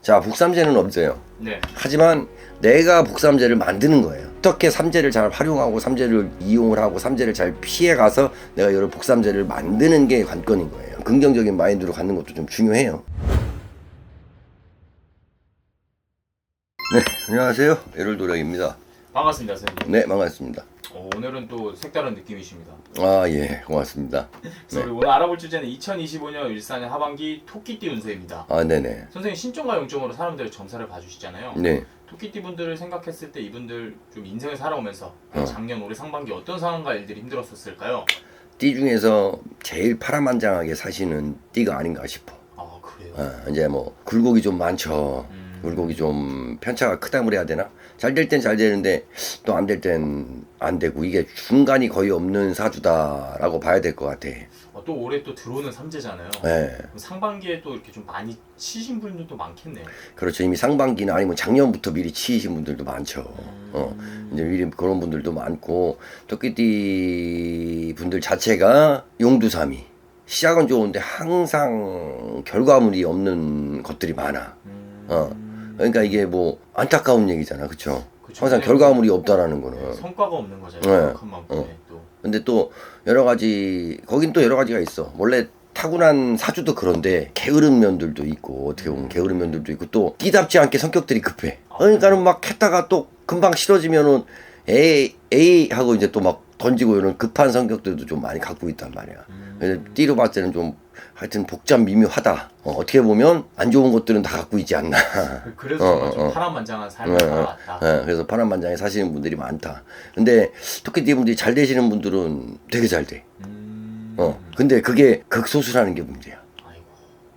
자, 복삼재는 없어요. 네. 하지만 내가 복삼재를 만드는 거예요. 어떻게 삼재를 잘 활용하고 삼재를 이용을 하고 삼재를 잘 피해가서 내가 여러 복삼재를 만드는 게 관건인 거예요. 긍정적인 마인드로 갖는 것도 좀 중요해요. 네, 안녕하세요. 에롤도령입니다. 반갑습니다, 선생님. 네, 반갑습니다. 오늘은 또 색다른 느낌이십니다. 아, 예, 고맙습니다. 그래서 우리 오늘 알아볼 주제는 2025년 일산의 하반기 토끼띠 운세입니다. 아, 네네. 선생님 신점과 용점으로 사람들의 점사를 봐주시잖아요. 네. 토끼띠 분들을 생각했을 때 이분들 좀 인생을 살아오면서 작년 올해 상반기 어떤 상황과 일들이 힘들었었을까요? 띠 중에서 제일 파란만장하게 사시는 띠가 아닌가 싶어. 아, 그래요? 이제 뭐 굴곡이 좀 많죠. 굴곡이 좀 편차가 크다 그래야 되나? 잘 될 땐 잘 되는데 또 안 될 땐 안 되고 이게 중간이 거의 없는 사주다라고 봐야 될 것 같아. 또 올해 또 들어오는 삼재잖아요. 네. 그럼 상반기에 또 이렇게 좀 많이 치신 분들도 많겠네요. 그렇죠. 이미 상반기나 아니면 작년부터 미리 치이신 분들도 많죠. 이제 미리 그런 분들도 많고 토끼띠 분들 자체가 용두삼이 시작은 좋은데 항상 결과물이 없는 것들이 많아. 그러니까 이게 뭐 안타까운 얘기잖아, 그렇죠? 항상 결과물이 없다라는 거는. 성과가 없는 거잖아요. 노력한 만큼의 또. 근데 또 여러 가지 거긴 또 여러 가지가 있어. 원래 타고난 사주도 그런데 게으른 면들도 있고 어떻게 보면 게으른 면들도 있고 또 끼답지 않게 성격들이 급해. 그러니까는 막 했다가 또 금방 싫어지면은 에이 하고 이제 또 막 던지고 이런 급한 성격들도 좀 많이 갖고 있단 말이야. 그래서 띠로 봤을 때는 좀 하여튼 복잡 미묘하다. 어떻게 보면 안 좋은 것들은 다 갖고 있지 않나. 그래서 좀 파란만장한 삶을 살아왔다. 그래서 파란만장에 사시는 분들이 많다. 근데 토끼띠 분들이 잘 되시는 분들은 되게 잘 돼. 근데 그게 극소수라는 게 문제야. 아이고.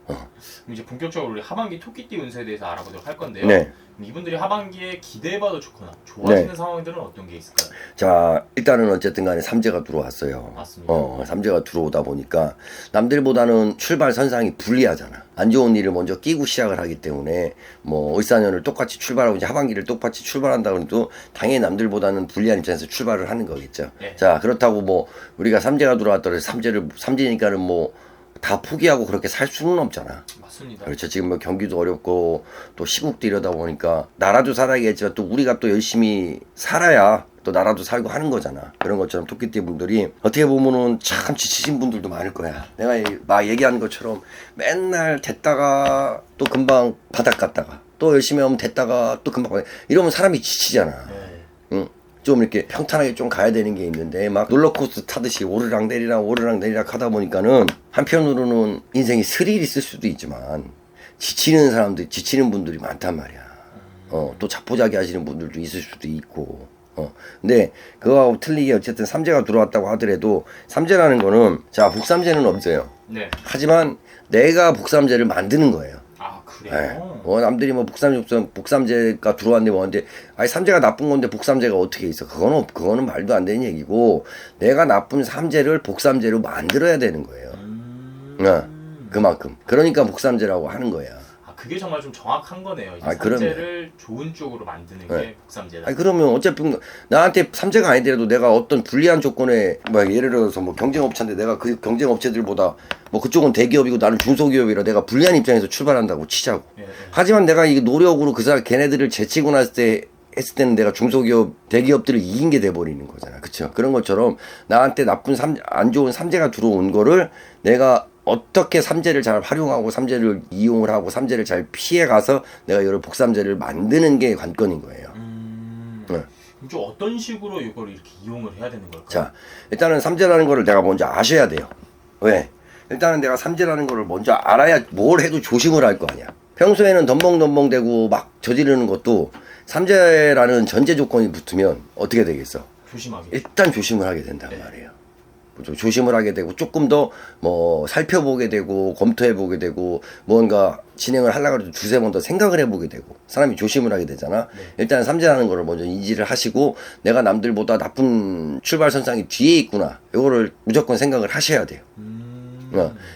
그럼 이제 본격적으로 우리 하반기 토끼띠 운세에 대해서 알아보도록 할 건데요. 네. 이분들이 하반기에 기대해봐도 좋거나 좋아지는 네. 상황들은 어떤 게 있을까요? 자, 일단은 어쨌든 간에 삼재가 들어왔어요. 맞습니다. 삼재가 들어오다 보니까 남들보다는 출발 선상이 불리하잖아. 안 좋은 일을 먼저 끼고 시작을 하기 때문에 뭐 을사년을 똑같이 출발하고 이제 하반기를 똑같이 출발한다고 해도 당연히 남들보다는 불리한 입장에서 출발을 하는 거겠죠. 네. 자, 그렇다고 뭐 우리가 삼재가 들어왔더라도 삼재니까는 뭐 다 포기하고 그렇게 살 수는 없잖아. 맞습니다. 그렇죠. 지금 뭐 경기도 어렵고 또 시국도 이러다 보니까 나라도 살아야겠지만 또 우리가 또 열심히 살아야 또 나라도 살고 하는 거잖아. 그런 것처럼 토끼띠 분들이 어떻게 보면은 참 지치신 분들도 많을 거야. 내가 막 얘기하는 것처럼 맨날 됐다가 또 금방 바닥 갔다가 또 열심히 하면 됐다가 또 금방 이러면 사람이 지치잖아. 네. 응? 좀 이렇게 평탄하게 좀 가야 되는 게 있는데 막 롤러코스터 타듯이 오르락 내리락 하다 보니까는 한편으로는 인생이 스릴이 있을 수도 있지만 지치는 분들이 많단 말이야. 또 자포자기 하시는 분들도 있을 수도 있고. 근데 그거하고 틀리게 어쨌든 삼재가 들어왔다고 하더라도 삼재라는 거는 자, 복삼재는 없어요. 네. 하지만 내가 복삼재를 만드는 거예요. 아, 그래요? 네. 남들이 뭐 복삼재가 들어왔는데 뭐는데 아니 삼재가 나쁜 건데 복삼재가 어떻게 있어? 그거는 말도 안 되는 얘기고 내가 나쁜 삼재를 복삼재로 만들어야 되는 거예요. 그만큼. 그러니까 복삼재라고 하는 거야. 그게 정말 좀 정확한 거네요. 이제 그럼요. 삼재를 좋은 쪽으로 만드는 게 복삼재다. 아니 그러면 어차피 나한테 삼재가 아니더라도 내가 어떤 불리한 조건에 뭐 예를 들어서 뭐 경쟁업체인데 내가 그 경쟁업체들보다 뭐 그쪽은 대기업이고 나는 중소기업이라 내가 불리한 입장에서 출발한다고 치자고. 예, 예. 하지만 내가 이 노력으로 걔네들을 제치고 났을 때는 내가 중소기업 대기업들을 이긴 게 돼버리는 거잖아. 그쵸? 그런 것처럼 나한테 안 좋은 삼재가 들어온 거를 내가 어떻게 삼재를 잘 활용하고 삼재를 이용을 하고 삼재를 잘 피해가서 내가 여러 복삼재를 만드는 게 관건인 거예요. 그럼 좀 어떤 식으로 이걸 이렇게 이용을 해야 되는 걸까요? 자, 일단은 삼재라는 거를 내가 먼저 아셔야 돼요. 왜? 일단은 내가 삼재라는 거를 먼저 알아야 뭘 해도 조심을 할 거 아니야. 평소에는 덤벙덤벙대고 막 저지르는 것도 삼재라는 전제 조건이 붙으면 어떻게 되겠어? 조심하게. 일단 조심을 하게 된단 말이에요. 조심을 하게 되고 조금 더 뭐 살펴보게 되고 검토해 보게 되고 뭔가 진행을 하려고 해도 두세 번 더 생각을 해보게 되고 사람이 조심을 하게 되잖아. 일단 삼재라는 거를 먼저 인지를 하시고 내가 남들보다 나쁜 출발선상이 뒤에 있구나. 이거를 무조건 생각을 하셔야 돼요.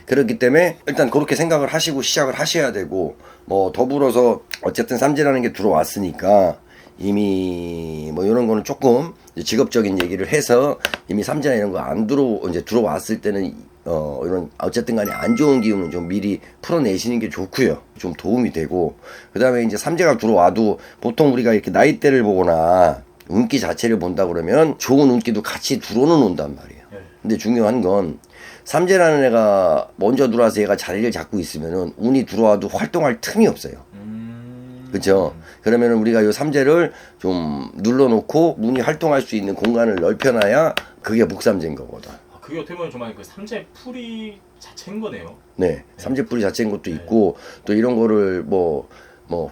그렇기 때문에 일단 그렇게 생각을 하시고 시작을 하셔야 되고 뭐 더불어서 어쨌든 삼재라는 게 들어왔으니까 이미 뭐 이런 거는 조금 직업적인 얘기를 해서 이미 삼재나 이런 거 안 들어왔을 때는 이런 어쨌든 간에 안 좋은 기운은 좀 미리 풀어내시는 게 좋고요. 좀 도움이 되고 그다음에 이제 삼재가 들어와도 보통 우리가 이렇게 나이대를 보거나 운기 자체를 본다 그러면 좋은 운기도 같이 들어오는 온단 말이에요. 근데 중요한 건 삼재라는 애가 먼저 들어와서 얘가 자리를 잡고 있으면은 운이 들어와도 활동할 틈이 없어요. 그렇죠? 그러면은 우리가 이 삼재를 좀 눌러놓고 운이 활동할 수 있는 공간을 넓혀놔야 그게 복삼재인 거거든. 아, 그게 어떻게 보면 정말 그 삼재 풀이 자체인 거네요. 네, 삼재뿌리 자체인 것도 있고 또 이런 거를 뭐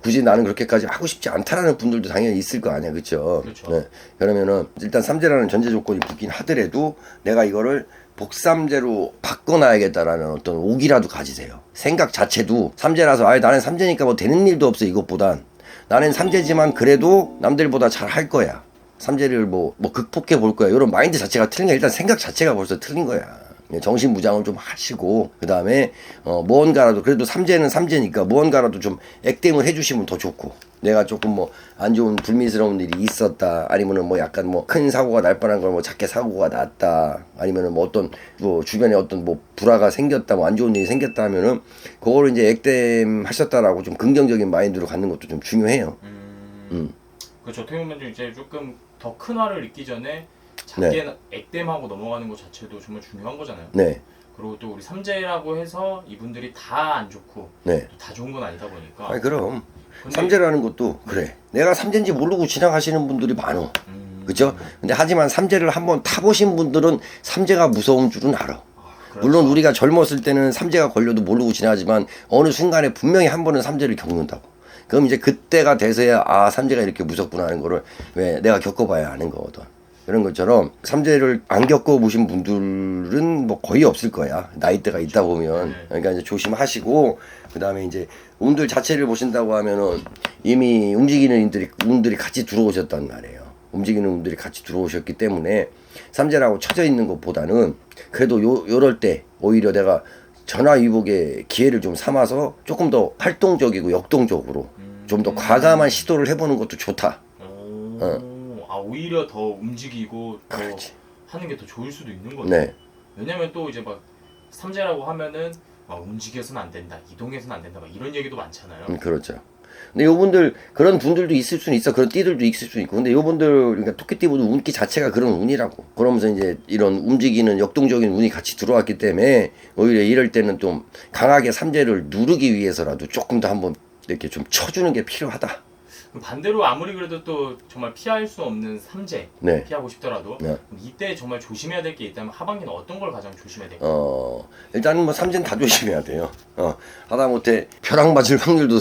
굳이 나는 그렇게까지 하고 싶지 않다라는 분들도 당연히 있을 거 아니야, 그렇죠? 그렇죠. 네, 그러면은 일단 삼재라는 전제 조건이 붙긴 하더라도 내가 이거를 복삼재로 바꿔놔야겠다라는 어떤 오기라도 가지세요. 생각 자체도 삼재라서 아예 나는 삼재니까 뭐 되는 일도 없어 이것보단 나는 삼재지만 그래도 남들보다 잘 할 거야. 삼재를 뭐 극복해 볼 거야. 이런 마인드 자체가 틀린 게 일단 생각 자체가 벌써 틀린 거야. 정신 무장을 좀 하시고 그 다음에 무언가라도 그래도 삼재는 삼재니까 무언가라도 좀 액땜을 해주시면 더 좋고 내가 조금 뭐 안 좋은 불미스러운 일이 있었다 아니면은 뭐 약간 뭐 큰 사고가 날 뻔한 걸 뭐 작게 사고가 났다 아니면은 뭐 어떤 뭐 주변에 어떤 뭐 불화가 생겼다 뭐 안 좋은 일이 생겼다 하면은 그거를 이제 액땜 하셨다라고 좀 긍정적인 마인드로 갖는 것도 좀 중요해요. 그렇죠. 어떻게 보면 이제 조금 더 큰 화를 입기 전에 작게 액땜하고 넘어가는 것 자체도 정말 중요한 거잖아요. 네. 그리고 또 우리 삼재라고 해서 이분들이 다 안 좋고 네. 또 다 좋은 건 아니다 보니까. 아니 그럼 근데- 삼재라는 것도 그래. 내가 삼재인지 모르고 지나가시는 분들이 많어. 그죠? 근데 하지만 삼재를 한번 타보신 분들은 삼재가 무서운 줄은 알아. 그렇죠. 물론 우리가 젊었을 때는 삼재가 걸려도 모르고 지나가지만 어느 순간에 분명히 한 번은 삼재를 겪는다고. 그럼 이제 그때가 돼서야 아 삼재가 이렇게 무섭구나 하는 거를 왜 내가 겪어봐야 아는 거거든. 그런 것처럼 삼재를 안 겪어보신 분들은 뭐 거의 없을 거야. 나이대가 있다 보면. 그러니까 이제 조심하시고 그 다음에 이제 운들 자체를 보신다고 하면은 이미 움직이는 운들이 같이 들어오셨단 말이에요. 움직이는 운들이 같이 들어오셨기 때문에 삼재라고 쳐져 있는 것보다는 그래도 요럴 때 오히려 내가 전화위복의 기회를 좀 삼아서 조금 더 활동적이고 역동적으로 좀 더 과감한 시도를 해보는 것도 좋다. 아 오히려 더 움직이고 더 그렇지. 하는 게 더 좋을 수도 있는 거죠. 네. 왜냐면 또 이제 막 삼재라고 하면은 막 움직여서는 안 된다, 이동해서는 안 된다, 막 이런 얘기도 많잖아요. 그렇죠. 근데 요분들 그런 분들도 있을 수는 있어. 그런 띠들도 있을 수 있고. 근데 요분들 그러니까 토끼띠보다 운기 자체가 그런 운이라고. 그러면서 이제 이런 움직이는 역동적인 운이 같이 들어왔기 때문에 오히려 이럴 때는 좀 강하게 삼재를 누르기 위해서라도 조금 더 한번 이렇게 좀 쳐주는 게 필요하다. 그럼 반대로 아무리 그래도 또 정말 피할 수 없는 삼재 네. 피하고 싶더라도 네. 그럼 이때 정말 조심해야 될 게 있다면 하반기는 어떤 걸 가장 조심해야 될까요? 일단은 뭐 삼재는 다 조심해야 돼요. 하다못해 벼락 맞을 확률도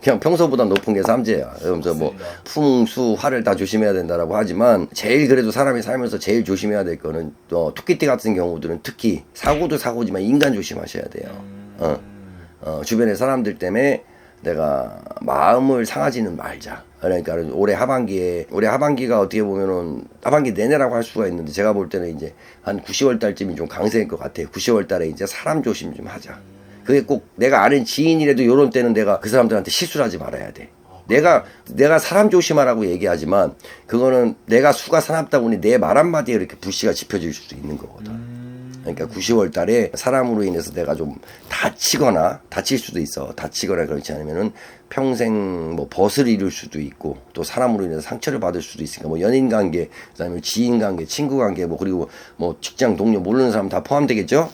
그냥 평소보다 높은 게 삼재야. 그러면서 뭐 맞습니다. 풍수 화를 다 조심해야 된다라고 하지만 제일 그래도 사람이 살면서 제일 조심해야 될 거는 토끼띠 같은 경우들은 특히 사고도 사고지만 인간 조심하셔야 돼요. 주변의 사람들 때문에 내가 마음을 상하지는 말자. 그러니까 올해 하반기가 어떻게 보면은 하반기 내내라고 할 수가 있는데 제가 볼 때는 이제 한 9, 10월 달쯤이 좀 강세일 것 같아요. 9, 10월 달에 이제 사람 조심 좀 하자. 그게 꼭 내가 아는 지인이라도 요런 때는 내가 그 사람들한테 실수를 하지 말아야 돼. 내가 사람 조심하라고 얘기하지만 그거는 내가 수가 사납다 보니 내 말 한마디에 이렇게 불씨가 지펴질 수도 있는 거거든. 그러니까 9, 10월 달에 사람으로 인해서 내가 좀 다칠 수도 있어. 다치거나 그렇지 않으면은 평생 뭐 벗을 이룰 수도 있고 또 사람으로 인해서 상처를 받을 수도 있으니까 뭐 연인 관계, 그다음에 지인 관계, 친구 관계 뭐 그리고 뭐 직장 동료 모르는 사람 다 포함되겠죠?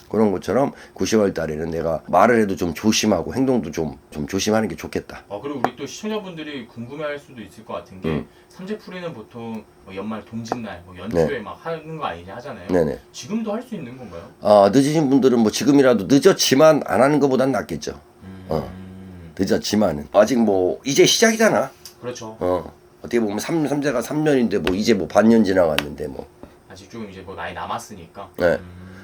그런 것처럼 9, 10월 달에는 내가 말을 해도 좀 조심하고 행동도 좀 조심하는 게 좋겠다. 그리고 우리 또 시청자분들이 궁금해할 수도 있을 것 같은 게 삼재풀이는 보통 뭐 연말 동짓날, 뭐 연초에 막 하는 거 아니냐 하잖아요. 네네. 지금도 할 수 있는 건가요? 늦으신 분들은 뭐 지금이라도 늦었지만 안 하는 것보단 낫겠죠. 늦었지만은 아직 뭐 이제 시작이잖아. 그렇죠. 어떻게 보면 삼재가 3년인데 뭐 이제 뭐 반년 지나갔는데 뭐. 아직 좀 이제 뭐 나이 남았으니까. 네.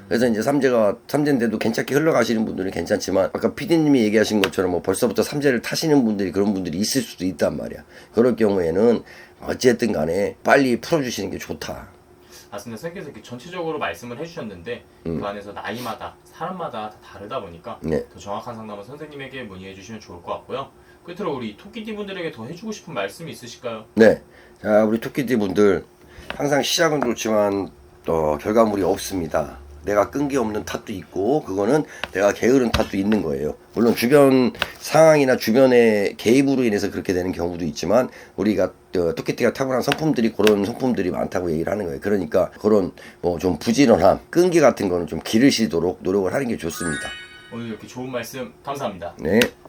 그래서 이제 삼재인데도 괜찮게 흘러가시는 분들은 괜찮지만 아까 PD님이 얘기하신 것처럼 뭐 벌써부터 삼재를 타시는 분들이 그런 분들이 있을 수도 있단 말이야. 그럴 경우에는 어쨌든 간에 빨리 풀어주시는 게 좋다. 맞습니다. 선생님께서 이렇게 전체적으로 말씀을 해주셨는데 그 안에서 나이마다 사람마다 다 다르다 보니까 네. 더 정확한 상담은 선생님에게 문의해 주시면 좋을 것 같고요. 끝으로 우리 토끼띠 분들에게 더 해주고 싶은 말씀이 있으실까요? 네. 자, 우리 토끼띠 분들 항상 시작은 좋지만 결과물이 없습니다. 내가 끈기 없는 탓도 있고 그거는 내가 게으른 탓도 있는 거예요. 물론 주변 상황이나 주변의 개입으로 인해서 그렇게 되는 경우도 있지만 우리가 토끼띠가 타고난 성품들이 그런 성품들이 많다고 얘기를 하는 거예요. 그러니까 그런 뭐 좀 부지런함, 끈기 같은 거는 좀 기르시도록 노력을 하는 게 좋습니다. 오늘 이렇게 좋은 말씀 감사합니다. 네.